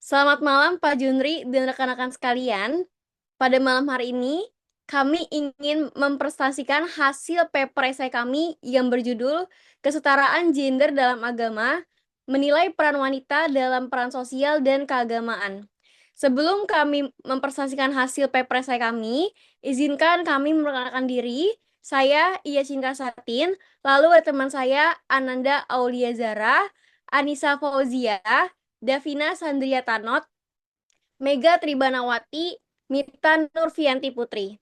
Selamat malam Pak Junri dan rekan-rekan sekalian. Pada malam hari ini, kami ingin mempresentasikan hasil paper esai kami yang berjudul Kesetaraan Gender dalam Agama, Menilai Peran Wanita dalam Peran Sosial dan Keagamaan. Sebelum kami mempresentasikan hasil paper esai kami, izinkan kami memperkenalkan diri. Saya Iya Cinta Satin, lalu ada teman saya Ananda Aulia Zara, Anissa Fauzia, Davina Sandria Tanot, Mega Tribanawati, Mita Nurfianti Putri.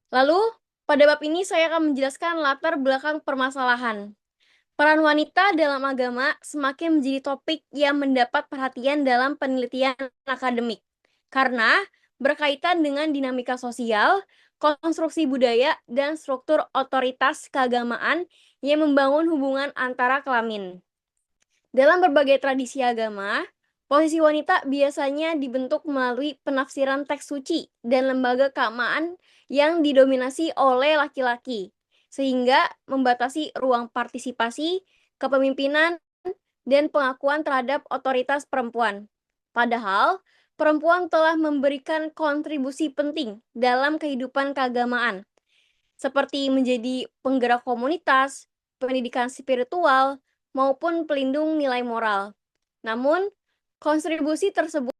Lalu, pada bab ini saya akan menjelaskan latar belakang permasalahan. Peran wanita dalam agama semakin menjadi topik yang mendapat perhatian dalam penelitian akademik, karena berkaitan dengan dinamika sosial, konstruksi budaya, dan struktur otoritas keagamaan yang membangun hubungan antara kelamin. Dalam berbagai tradisi agama, posisi wanita biasanya dibentuk melalui penafsiran teks suci dan lembaga keagamaan yang didominasi oleh laki-laki, sehingga membatasi ruang partisipasi, kepemimpinan, dan pengakuan terhadap otoritas perempuan. Padahal, perempuan telah memberikan kontribusi penting dalam kehidupan keagamaan, seperti menjadi penggerak komunitas, pendidikan spiritual, maupun pelindung nilai moral. Namun, kontribusi tersebut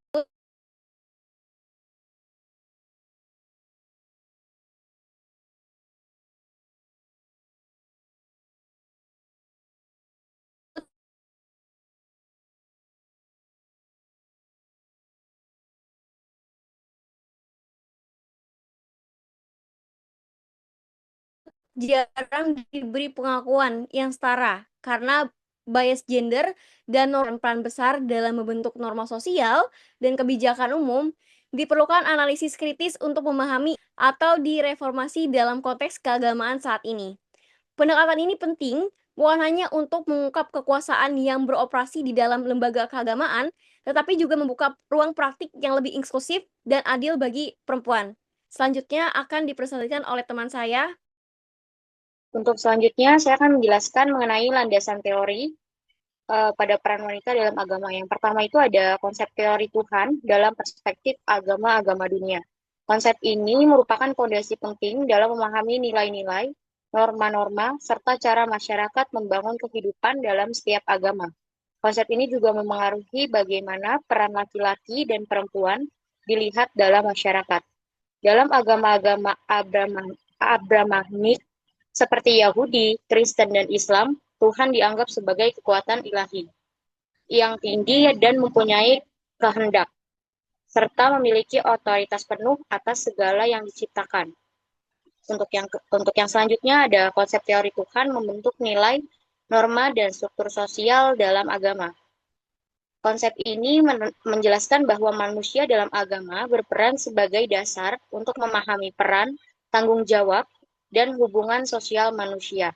jarang diberi pengakuan yang setara karena bias gender dan peran besar dalam membentuk norma sosial dan kebijakan umum. Diperlukan analisis kritis untuk memahami atau direformasi dalam konteks keagamaan saat ini. Pendekatan ini penting bukan hanya untuk mengungkap kekuasaan yang beroperasi di dalam lembaga keagamaan, tetapi juga membuka ruang praktik yang lebih inklusif dan adil bagi perempuan. Selanjutnya akan dipresentasikan oleh teman saya. Untuk selanjutnya, saya akan menjelaskan mengenai landasan teori pada peran wanita dalam agama. Yang pertama itu ada konsep teori Tuhan dalam perspektif agama-agama dunia. Konsep ini merupakan fondasi penting dalam memahami nilai-nilai, norma-norma, serta cara masyarakat membangun kehidupan dalam setiap agama. Konsep ini juga memengaruhi bagaimana peran laki-laki dan perempuan dilihat dalam masyarakat. Dalam agama-agama Abrahmanik seperti Yahudi, Kristen, dan Islam, Tuhan dianggap sebagai kekuatan ilahi yang tinggi dan mempunyai kehendak, serta memiliki otoritas penuh atas segala yang diciptakan. Untuk yang selanjutnya ada konsep teori Tuhan membentuk nilai, norma, dan struktur sosial dalam agama. Konsep ini menjelaskan bahwa manusia dalam agama berperan sebagai dasar untuk memahami peran, tanggung jawab, dan hubungan sosial manusia.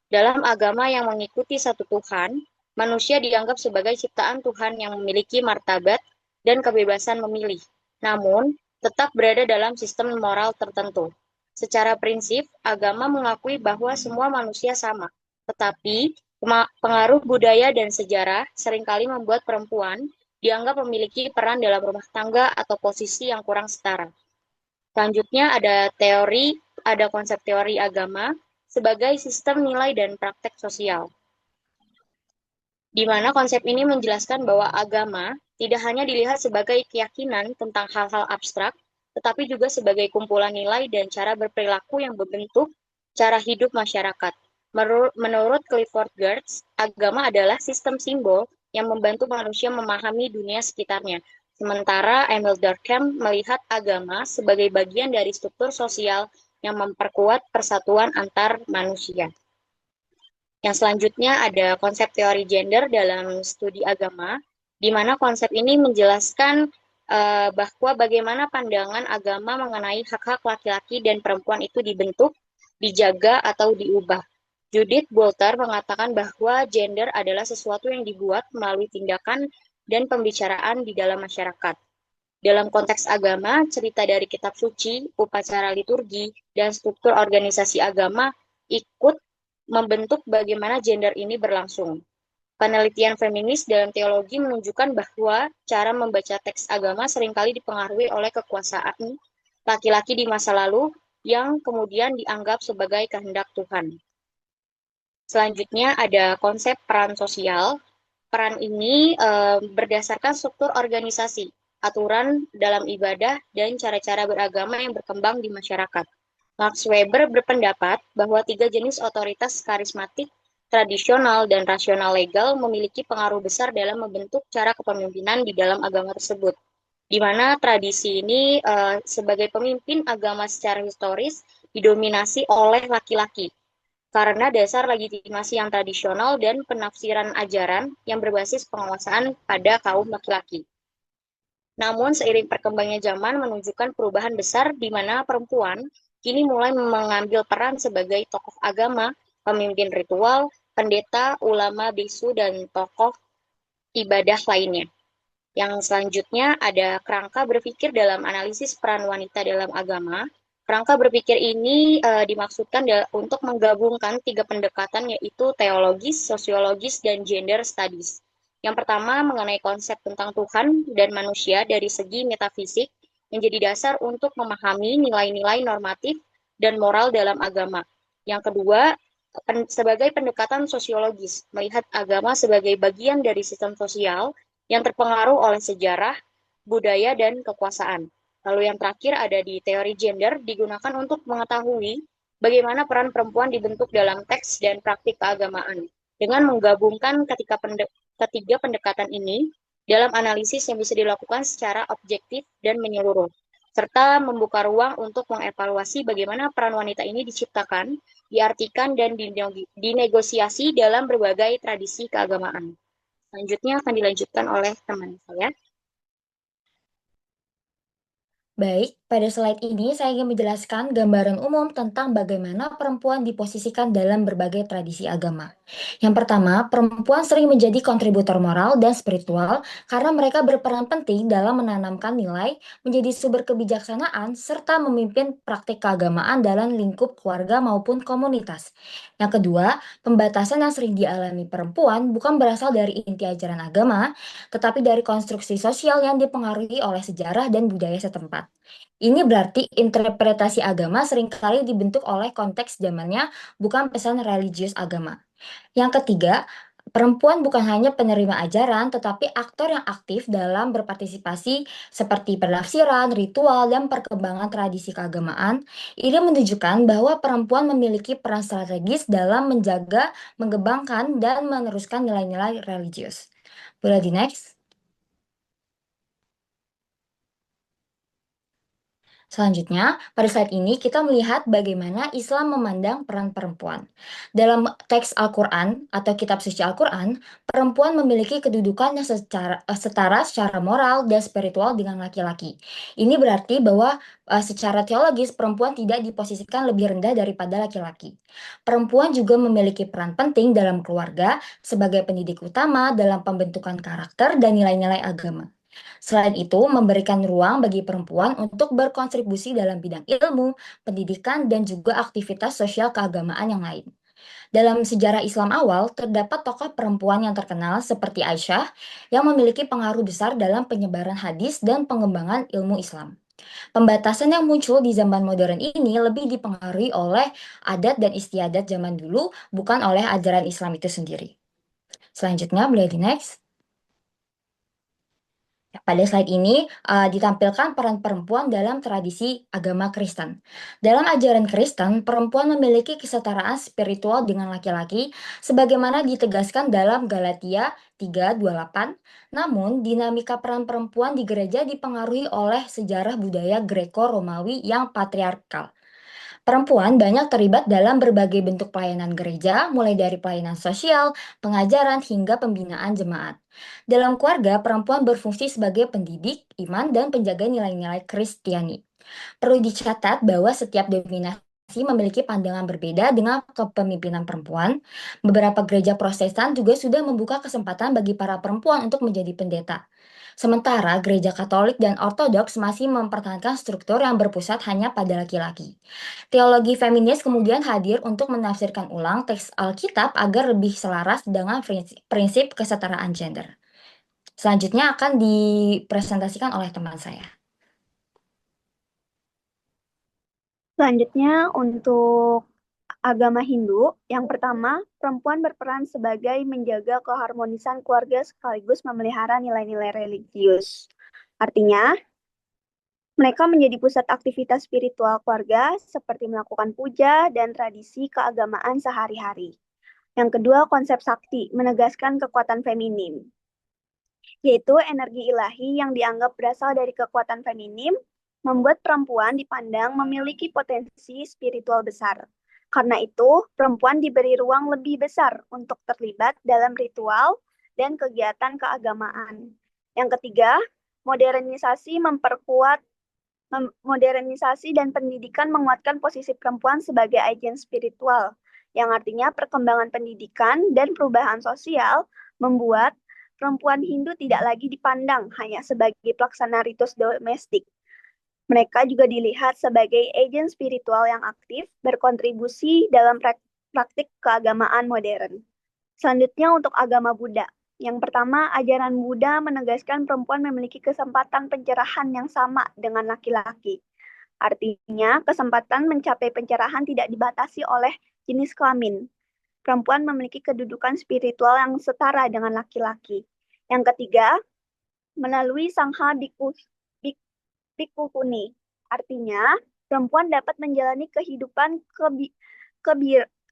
Dalam agama yang mengikuti satu Tuhan, manusia dianggap sebagai ciptaan Tuhan yang memiliki martabat dan kebebasan memilih, namun tetap berada dalam sistem moral tertentu. Secara prinsip, agama mengakui bahwa semua manusia sama, tetapi pengaruh budaya dan sejarah seringkali membuat perempuan dianggap memiliki peran dalam rumah tangga atau posisi yang kurang setara. Selanjutnya ada konsep teori agama sebagai sistem nilai dan praktek sosial, di mana konsep ini menjelaskan bahwa agama tidak hanya dilihat sebagai keyakinan tentang hal-hal abstrak, tetapi juga sebagai kumpulan nilai dan cara berperilaku yang membentuk cara hidup masyarakat. Menurut Clifford Geertz, agama adalah sistem simbol yang membantu manusia memahami dunia sekitarnya. Sementara Emil Durkheim melihat agama sebagai bagian dari struktur sosial yang memperkuat persatuan antar manusia. Yang selanjutnya ada konsep teori gender dalam studi agama, di mana konsep ini menjelaskan bahwa bagaimana pandangan agama mengenai hak-hak laki-laki dan perempuan itu dibentuk, dijaga, atau diubah. Judith Butler mengatakan bahwa gender adalah sesuatu yang dibuat melalui tindakan dan pembicaraan di dalam masyarakat. Dalam konteks agama, cerita dari kitab suci, upacara liturgi, dan struktur organisasi agama ikut membentuk bagaimana gender ini berlangsung. Penelitian feminis dalam teologi menunjukkan bahwa cara membaca teks agama seringkali dipengaruhi oleh kekuasaan laki-laki di masa lalu yang kemudian dianggap sebagai kehendak Tuhan. Selanjutnya ada konsep peran sosial. Peran ini berdasarkan struktur organisasi, aturan dalam ibadah, dan cara-cara beragama yang berkembang di masyarakat. Max Weber berpendapat bahwa tiga jenis otoritas karismatik, tradisional, dan rasional legal memiliki pengaruh besar dalam membentuk cara kepemimpinan di dalam agama tersebut. Di mana tradisi ini sebagai pemimpin agama secara historis didominasi oleh laki-laki karena dasar legitimasi yang tradisional dan penafsiran ajaran yang berbasis penguasaan pada kaum laki-laki. Namun, seiring perkembangnya zaman menunjukkan perubahan besar di mana perempuan kini mulai mengambil peran sebagai tokoh agama, pemimpin ritual, pendeta, ulama, bisu, dan tokoh ibadah lainnya. Yang selanjutnya ada kerangka berpikir dalam analisis peran wanita dalam agama. Kerangka berpikir ini dimaksudkan untuk menggabungkan tiga pendekatan yaitu teologis, sosiologis, dan gender studies. Yang pertama mengenai konsep tentang Tuhan dan manusia dari segi metafisik menjadi dasar untuk memahami nilai-nilai normatif dan moral dalam agama. Yang kedua, sebagai pendekatan sosiologis, melihat agama sebagai bagian dari sistem sosial yang terpengaruh oleh sejarah, budaya, dan kekuasaan. Lalu yang terakhir ada di teori gender digunakan untuk mengetahui bagaimana peran perempuan dibentuk dalam teks dan praktik keagamaan. Dengan menggabungkan ketiga pendekatan ini dalam analisis yang bisa dilakukan secara objektif dan menyeluruh, serta membuka ruang untuk mengevaluasi bagaimana peran wanita ini diciptakan, diartikan, dan dinegosiasi dalam berbagai tradisi keagamaan. Selanjutnya akan dilanjutkan oleh teman saya. Baik, pada slide ini saya ingin menjelaskan gambaran umum tentang bagaimana perempuan diposisikan dalam berbagai tradisi agama. Yang pertama, perempuan sering menjadi kontributor moral dan spiritual karena mereka berperan penting dalam menanamkan nilai, menjadi sumber kebijaksanaan, serta memimpin praktik keagamaan dalam lingkup keluarga maupun komunitas. Yang kedua, pembatasan yang sering dialami perempuan bukan berasal dari inti ajaran agama, tetapi dari konstruksi sosial yang dipengaruhi oleh sejarah dan budaya setempat. Ini berarti interpretasi agama seringkali dibentuk oleh konteks zamannya, bukan pesan religius agama. Yang ketiga, perempuan bukan hanya penerima ajaran, tetapi aktor yang aktif dalam berpartisipasi seperti penafsiran, ritual, dan perkembangan tradisi keagamaan. Ini menunjukkan bahwa perempuan memiliki peran strategis dalam menjaga, mengembangkan, dan meneruskan nilai-nilai religius. Boleh di next? Selanjutnya, pada slide ini kita melihat bagaimana Islam memandang peran perempuan. Dalam teks Al-Quran atau kitab suci Al-Quran, perempuan memiliki kedudukan yang setara secara moral dan spiritual dengan laki-laki. Ini berarti bahwa secara teologis perempuan tidak diposisikan lebih rendah daripada laki-laki. Perempuan juga memiliki peran penting dalam keluarga sebagai pendidik utama dalam pembentukan karakter dan nilai-nilai agama. Selain itu, memberikan ruang bagi perempuan untuk berkontribusi dalam bidang ilmu, pendidikan, dan juga aktivitas sosial keagamaan yang lain. Dalam sejarah Islam awal, terdapat tokoh perempuan yang terkenal seperti Aisyah yang memiliki pengaruh besar dalam penyebaran hadis dan pengembangan ilmu Islam. Pembatasan yang muncul di zaman modern ini lebih dipengaruhi oleh adat dan istiadat zaman dulu, bukan oleh ajaran Islam itu sendiri. Selanjutnya, boleh di next. Pada slide ini ditampilkan peran perempuan dalam tradisi agama Kristen. Dalam ajaran Kristen, perempuan memiliki kesetaraan spiritual dengan laki-laki sebagaimana ditegaskan dalam Galatia 3:28. Namun, dinamika peran perempuan di gereja dipengaruhi oleh sejarah budaya Greko-Romawi yang patriarkal. Perempuan banyak terlibat dalam berbagai bentuk pelayanan gereja, mulai dari pelayanan sosial, pengajaran, hingga pembinaan jemaat. Dalam keluarga, perempuan berfungsi sebagai pendidik, iman, dan penjaga nilai-nilai Kristiani. Perlu dicatat bahwa setiap dominasi memiliki pandangan berbeda dengan kepemimpinan perempuan. Beberapa gereja Protestan juga sudah membuka kesempatan bagi para perempuan untuk menjadi pendeta. Sementara gereja Katolik dan Ortodoks masih mempertahankan struktur yang berpusat hanya pada laki-laki. Teologi feminis kemudian hadir untuk menafsirkan ulang teks Alkitab agar lebih selaras dengan prinsip kesetaraan gender. Selanjutnya akan dipresentasikan oleh teman saya. Selanjutnya untuk agama Hindu, yang pertama, perempuan berperan sebagai menjaga keharmonisan keluarga sekaligus memelihara nilai-nilai religius. Artinya, mereka menjadi pusat aktivitas spiritual keluarga seperti melakukan puja dan tradisi keagamaan sehari-hari. Yang kedua, konsep sakti menegaskan kekuatan feminim, yaitu energi ilahi yang dianggap berasal dari kekuatan feminim, membuat perempuan dipandang memiliki potensi spiritual besar. Karena itu, perempuan diberi ruang lebih besar untuk terlibat dalam ritual dan kegiatan keagamaan. Yang ketiga, modernisasi dan pendidikan menguatkan posisi perempuan sebagai agen spiritual, yang artinya perkembangan pendidikan dan perubahan sosial membuat perempuan Hindu tidak lagi dipandang hanya sebagai pelaksana ritus domestik. Mereka juga dilihat sebagai agen spiritual yang aktif berkontribusi dalam praktik keagamaan modern. Selanjutnya untuk agama Buddha. Yang pertama, ajaran Buddha menegaskan perempuan memiliki kesempatan pencerahan yang sama dengan laki-laki. Artinya, kesempatan mencapai pencerahan tidak dibatasi oleh jenis kelamin. Perempuan memiliki kedudukan spiritual yang setara dengan laki-laki. Yang ketiga, melalui Sangha Bhikkhuni. Artinya, perempuan dapat menjalani kehidupan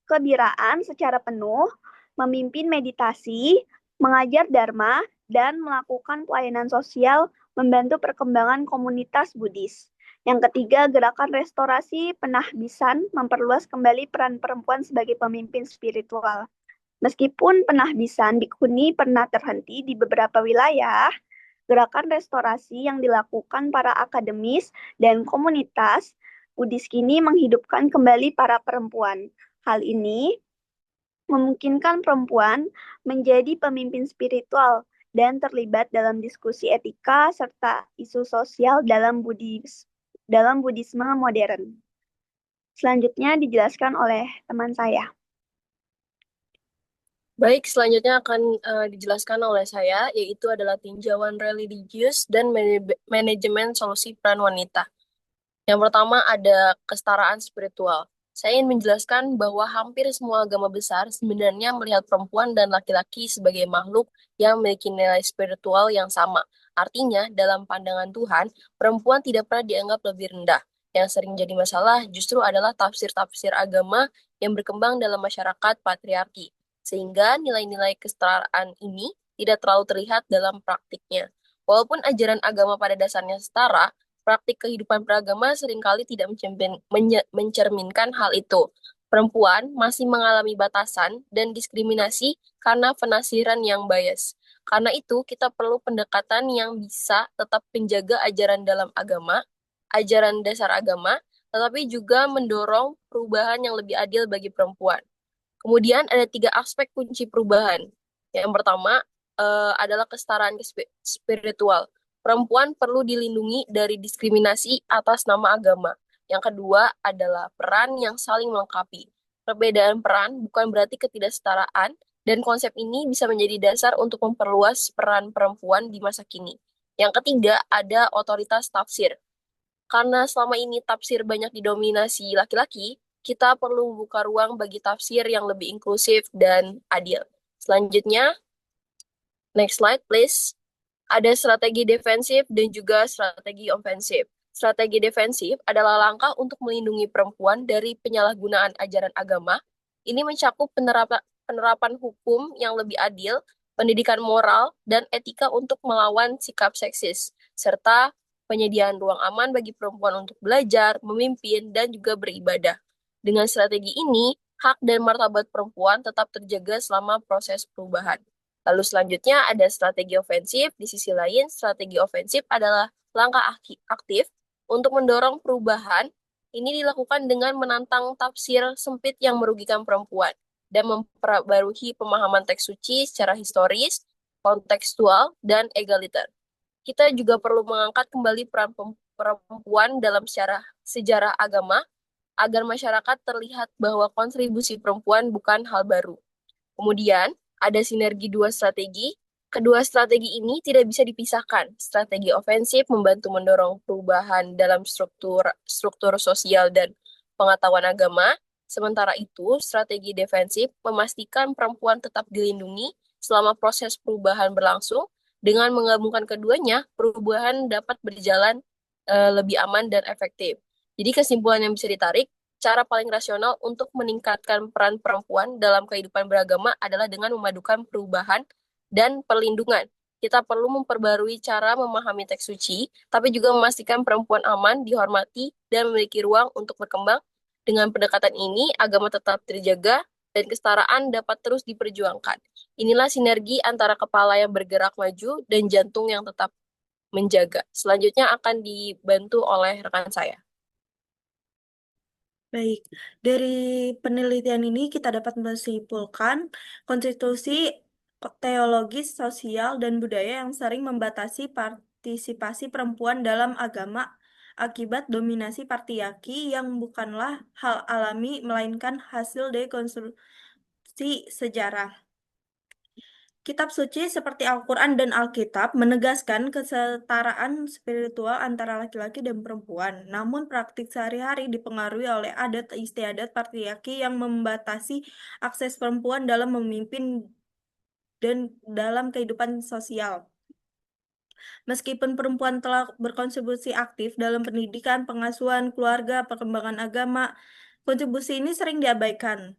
kebiraan secara penuh, memimpin meditasi, mengajar dharma, dan melakukan pelayanan sosial membantu perkembangan komunitas Buddhis. Yang ketiga, gerakan restorasi penahbisan memperluas kembali peran perempuan sebagai pemimpin spiritual. Meskipun penahbisan bhikkhuni pernah terhenti di beberapa wilayah, gerakan restorasi yang dilakukan para akademis dan komunitas Buddhis kini menghidupkan kembali para perempuan. Hal ini memungkinkan perempuan menjadi pemimpin spiritual dan terlibat dalam diskusi etika serta isu sosial dalam Buddhisme modern. Selanjutnya dijelaskan oleh teman saya. Baik, selanjutnya akan dijelaskan oleh saya, yaitu adalah tinjauan religius dan manajemen solusi peran wanita. Yang pertama ada kesetaraan spiritual. Saya ingin menjelaskan bahwa hampir semua agama besar sebenarnya melihat perempuan dan laki-laki sebagai makhluk yang memiliki nilai spiritual yang sama. Artinya, dalam pandangan Tuhan, perempuan tidak pernah dianggap lebih rendah. Yang sering jadi masalah justru adalah tafsir-tafsir agama yang berkembang dalam masyarakat patriarki, sehingga nilai-nilai kesetaraan ini tidak terlalu terlihat dalam praktiknya. Walaupun ajaran agama pada dasarnya setara, praktik kehidupan beragama seringkali tidak mencerminkan hal itu. Perempuan masih mengalami batasan dan diskriminasi karena penafsiran yang bias. Karena itu, kita perlu pendekatan yang bisa tetap menjaga ajaran dalam agama, ajaran dasar agama, tetapi juga mendorong perubahan yang lebih adil bagi perempuan. Kemudian ada 3 aspek kunci perubahan. Yang pertama adalah kesetaraan spiritual. Perempuan perlu dilindungi dari diskriminasi atas nama agama. Yang kedua adalah peran yang saling melengkapi. Perbedaan peran bukan berarti ketidaksetaraan, dan konsep ini bisa menjadi dasar untuk memperluas peran perempuan di masa kini. Yang ketiga ada otoritas tafsir. Karena selama ini tafsir banyak didominasi laki-laki, kita perlu membuka ruang bagi tafsir yang lebih inklusif dan adil. Selanjutnya, next slide please. Ada strategi defensif dan juga strategi ofensif. Strategi defensif adalah langkah untuk melindungi perempuan dari penyalahgunaan ajaran agama. Ini mencakup penerapan hukum yang lebih adil, pendidikan moral, dan etika untuk melawan sikap seksis, serta penyediaan ruang aman bagi perempuan untuk belajar, memimpin, dan juga beribadah. Dengan strategi ini, hak dan martabat perempuan tetap terjaga selama proses perubahan. Lalu selanjutnya ada strategi ofensif. Di sisi lain, strategi ofensif adalah langkah aktif untuk mendorong perubahan. Ini dilakukan dengan menantang tafsir sempit yang merugikan perempuan dan memperbarui pemahaman teks suci secara historis, kontekstual, dan egaliter. kita juga perlu mengangkat kembali peran perempuan dalam sejarah agama agar masyarakat terlihat bahwa kontribusi perempuan bukan hal baru. Kemudian, ada sinergi dua strategi. Kedua strategi ini tidak bisa dipisahkan. Strategi ofensif membantu mendorong perubahan dalam struktur sosial dan pengetahuan agama. Sementara itu, strategi defensif memastikan perempuan tetap dilindungi selama proses perubahan berlangsung. Dengan menggabungkan keduanya, perubahan dapat berjalan lebih aman dan efektif. Jadi kesimpulan yang bisa ditarik, cara paling rasional untuk meningkatkan peran perempuan dalam kehidupan beragama adalah dengan memadukan perubahan dan perlindungan. Kita perlu memperbarui cara memahami teks suci, tapi juga memastikan perempuan aman, dihormati, dan memiliki ruang untuk berkembang. Dengan pendekatan ini, agama tetap terjaga dan kesetaraan dapat terus diperjuangkan. Inilah sinergi antara kepala yang bergerak maju dan jantung yang tetap menjaga. Selanjutnya akan dibantu oleh rekan saya. Baik, dari penelitian ini kita dapat menyimpulkan konstitusi teologis, sosial, dan budaya yang sering membatasi partisipasi perempuan dalam agama akibat dominasi patriarki yang bukanlah hal alami melainkan hasil dari konstruksi sejarah. Kitab suci seperti Al-Quran dan Alkitab menegaskan kesetaraan spiritual antara laki-laki dan perempuan. Namun praktik sehari-hari dipengaruhi oleh adat istiadat patriarki yang membatasi akses perempuan dalam memimpin dan dalam kehidupan sosial. Meskipun perempuan telah berkontribusi aktif dalam pendidikan, pengasuhan, keluarga, perkembangan agama, kontribusi ini sering diabaikan.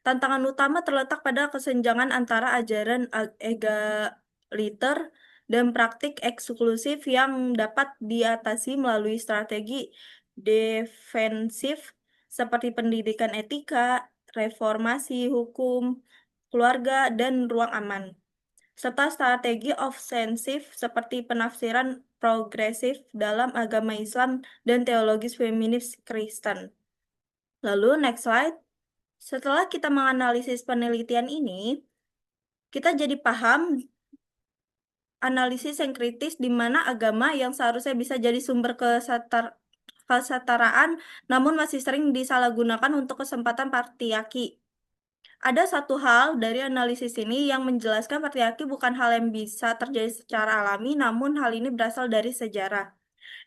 Tantangan utama terletak pada kesenjangan antara ajaran egaliter dan praktik eksklusif yang dapat diatasi melalui strategi defensif seperti pendidikan etika, reformasi hukum, keluarga, dan ruang aman, serta strategi ofensif seperti penafsiran progresif dalam agama Islam dan teologis feminis Kristen. Lalu, next slide. Setelah kita menganalisis penelitian ini, kita jadi paham analisis yang kritis di mana agama yang seharusnya bisa jadi sumber kesetaraan, namun masih sering disalahgunakan untuk kesempatan patriarki. Ada satu hal dari analisis ini yang menjelaskan patriarki bukan hal yang bisa terjadi secara alami, namun hal ini berasal dari sejarah.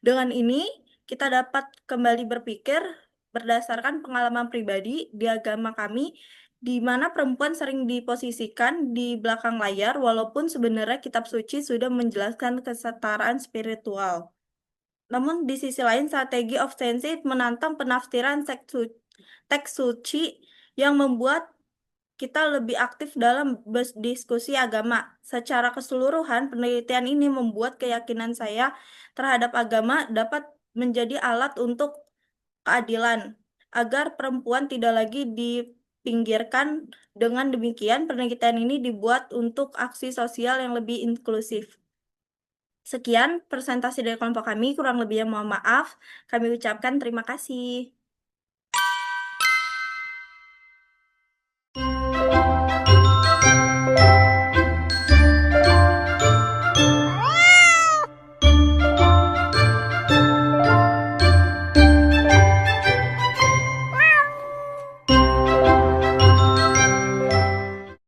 Dengan ini, kita dapat kembali berpikir berdasarkan pengalaman pribadi di agama kami, di mana perempuan sering diposisikan di belakang layar, walaupun sebenarnya kitab suci sudah menjelaskan kesetaraan spiritual. Namun di sisi lain, strategi ofensif menantang penafsiran teks suci yang membuat kita lebih aktif dalam berdiskusi agama. Secara keseluruhan, penelitian ini membuat keyakinan saya terhadap agama dapat menjadi alat untuk keadilan, agar perempuan tidak lagi dipinggirkan. Dengan demikian, penelitian ini dibuat untuk aksi sosial yang lebih inklusif. Sekian presentasi dari kelompok kami, kurang lebihnya mohon maaf. Kami ucapkan terima kasih.